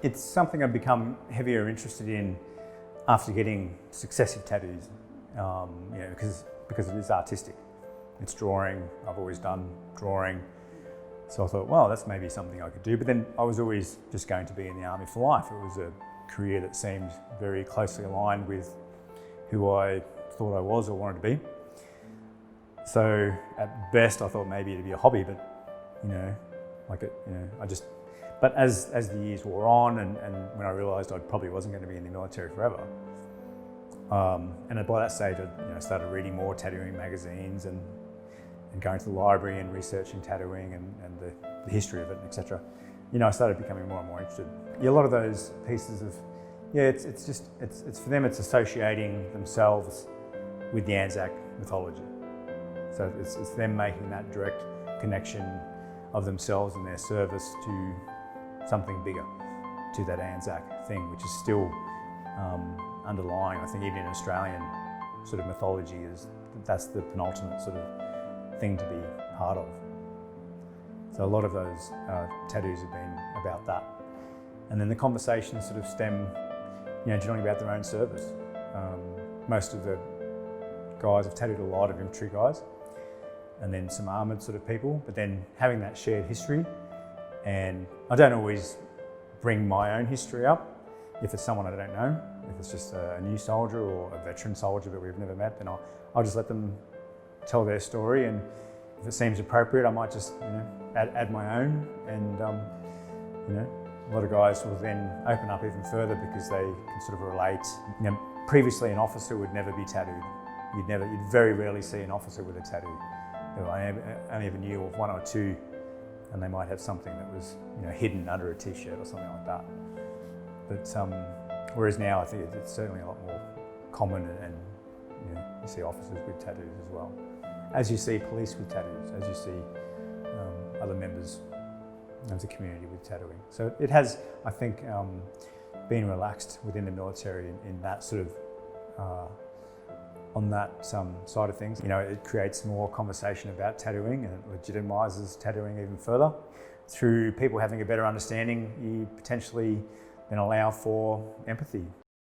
It's something I've become heavier interested in after getting successive tattoos, because it is artistic. It's drawing. I've always done drawing. So I thought, well, that's maybe something I could do. But then I was always just going to be in the army for life. It was a career that seemed very closely aligned with who I thought I was or wanted to be. So at best, I thought maybe it'd be a hobby, but But as the years wore on, and when I realised I probably wasn't going to be in the military forever, and by that stage, I started reading more tattooing magazines and going to the library and researching tattooing and the history of it, etc. I started becoming more and more interested. A lot of those pieces of, it's for them, it's associating themselves with the Anzac mythology. So it's them making that direct connection of themselves and their service to something bigger, to that Anzac thing, which is still underlying. I think even in Australian sort of mythology, that's the penultimate sort of thing to be part of. So a lot of those tattoos have been about that. And then the conversations sort of stem, generally about their own service. Most of the guys have tattooed a lot of infantry guys, and then some armoured sort of people, but then having that shared history. And I don't always bring my own history up. If it's someone I don't know, if it's just a new soldier or a veteran soldier that we've never met, then I'll just let them tell their story, and if it seems appropriate, I might just add my own. And a lot of guys will then open up even further because they can sort of relate. Previously an officer would never be tattooed. You'd very rarely see an officer with a tattoo. I only ever knew of one or two, and they might have something that was hidden under a t-shirt or something like that. But whereas now I think it's certainly a lot more common, and you see officers with tattoos as well. As you see police with tattoos, as you see other members of the community with tattooing. So it has, I think, been relaxed within the military in that sort of on that side of things. It creates more conversation about tattooing, and it legitimises tattooing even further. Through people having a better understanding, you potentially then allow for empathy.